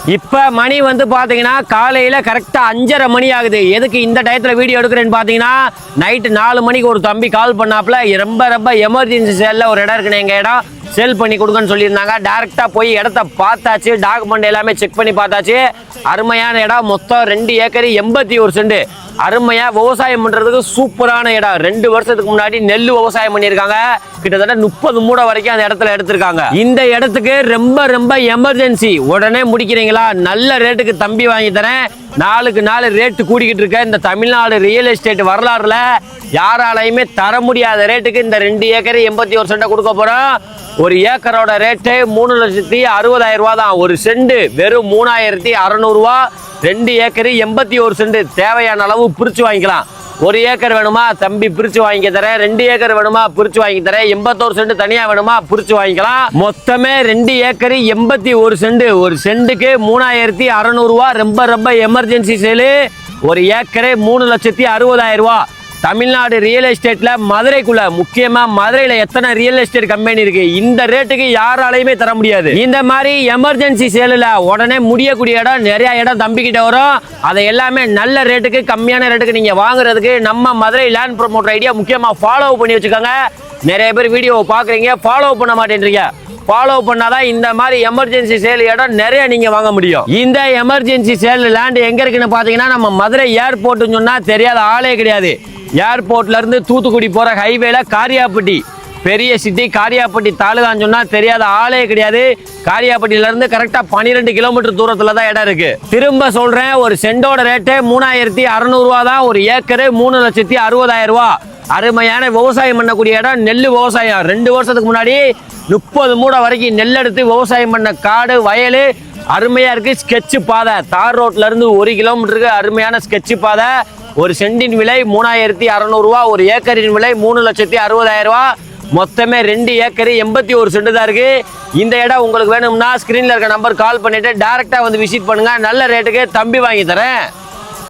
இப்போ மணி வந்து பார்த்தீங்கன்னா காலையில் கரெக்டாக 5:30 மணி ஆகுது. எதுக்கு இந்த டயத்தில் வீடியோ எடுக்கிறேன்னு பார்த்தீங்கன்னா, நைட்டு 4 மணிக்கு ஒரு தம்பி கால் பண்ணாப்புல ரொம்ப எமர்ஜென்சி சேலில் ஒரு இடம் இருக்குன்னு எங்கள் இடம் சேல் பண்ணி கொடுங்கன்னு சொல்லியிருந்தாங்க. டேரெக்டாக போய் இடத்த பார்த்தாச்சு, டாக்குமெண்ட் எல்லாமே செக் பண்ணி பார்த்தாச்சு. அருமையான இடம், மொத்தம் 2 ஏக்கர் 81 சென்ட். அருமையாக விவசாயம் பண்ணுறதுக்கு சூப்பரான இடம். 2 வருஷத்துக்கு முன்னாடி நெல் விவசாயம் பண்ணியிருக்காங்க. கிட்டத்தட்ட 30 மூடை வரைக்கும் அந்த இடத்துல எடுத்திருக்காங்க. இந்த இடத்துக்கு ரொம்ப எமர்ஜென்சி, உடனே முடிக்கிறீங்களா? நல்ல ரேட்டுக்கு தம்பி வாங்கி தரேன். நாளுக்கு நாள் ரேட்டு கூடிக்கிட்டு இருக்க இந்த தமிழ்நாடு ரியல் எஸ்டேட் வரலாறுல யாராலையுமே தர முடியாத ரேட்டுக்கு இந்த 2 ஏக்கர் 81 சென்ட்டை கொடுக்க போறோம். ஒரு ஏக்கரோட ரேட்டு 3,60,000 ரூபா தான். ஒரு சென்ட் வெறும் 3,600 ரூபா. 2 ஏக்கர் 81 சென்ட். தேவையான அளவு பிரிச்சு வாங்கிக்கலாம். 1 ஏக்கர் வேணுமா தம்பி பிரிச்சு வாங்கி தரேன். 2 ஏக்கர் வேணுமா பிரிச்சு வாங்கி தரேன். 81 சென்ட் தனியா வேணுமா பிரிச்சு வாங்கிக்கலாம். மொத்தமே 2 ஏக்கர் 81 சென்ட். ஒரு சென்ட்டுக்கு 3,600 ரூபா. ரொம்ப எமர்ஜென்சி சேலு. ஒரு ஏக்கரே 3,60,000 ரூபா. தமிழ்நாடு ரியல் எஸ்டேட்ல மதுரைக்குள்ள, முக்கியமா மதுரையில எத்தனை ரியல் எஸ்டேட் கம்பெனி இருக்கு, இந்த ரேட்டுக்கு யாராலையுமே தர முடியாது. இந்த மாதிரி எமர்ஜென்சி சேலில் உடனே முடியக்கூடிய இடம் நிறைய இடம் தம்பிக்கிட்ட வரும். அதை எல்லாமே நல்ல ரேட்டுக்கு கம்மியான ரேட்டுக்கு நீங்க வாங்குறதுக்கு நம்ம மதுரை லேண்ட் ப்ரொமோட்டர் ஐடியா முக்கியமா ஃபாலோ பண்ணி வச்சுக்கோங்க. நிறைய பேர் வீடியோவை பாக்குறீங்க, ஃபாலோ பண்ண மாட்டேன்றீங்க. ஃபாலோ பண்ணாதான் இந்த மாதிரி எமர்ஜென்சி சேல் இடம் நிறைய நீங்க வாங்க முடியும். இந்த எமர்ஜென்சி சேல் லேண்ட் எங்க இருக்குன்னு பாத்தீங்கன்னா, நம்ம மதுரை ஏர்போர்ட்னு சொன்னா தெரியாத ஆளே கிடையாது. ஏர்போர்ட்ல இருந்து தூத்துக்குடி போற ஹைவேல காரியாப்பட்டி, பெரிய சிட்டி காரியாப்பட்டி தாலுகான்னு சொன்னா தெரியாத ஆளே கிடையாது. காரியாப்பட்டியில இருந்து கரெக்டா 12 கிலோமீட்டர் தூரத்துல தான் இடம் இருக்கு. திரும்ப சொல்றேன், ஒரு சென்டோட ரேட்டு 3,600 ரூபா தான். ஒரு ஏக்கரு 3,60,000 ரூபா. அருமையான விவசாயம் பண்ணக்கூடிய இடம், நெல் விவசாயம். 2 வருஷத்துக்கு முன்னாடி 30 மூடை வரைக்கும் நெல் எடுத்து விவசாயம் பண்ண காடு வயல் அருமையா இருக்கு. ஸ்கெட்ச் பாதை, தார் ரோட்ல இருந்து 1 கிலோமீட்டருக்கு அருமையான ஸ்கெட்ச் பாதை. ஒரு சென்டின் விலை 3,600 ரூபா. ஒரு ஏக்கரின் விலை 3,60,000 ரூபா. மொத்தமே 2 ஏக்கர் 81 சென்ட் தான் இருக்கு. இந்த இடம் உங்களுக்கு வேணும்னா ஸ்கிரீன்ல இருக்க நம்பர் கால் பண்ணிட்டு டைரக்டா வந்து விசிட் பண்ணுங்க. நல்ல ரேட்டுக்கு தம்பி வாங்கி தரேன்.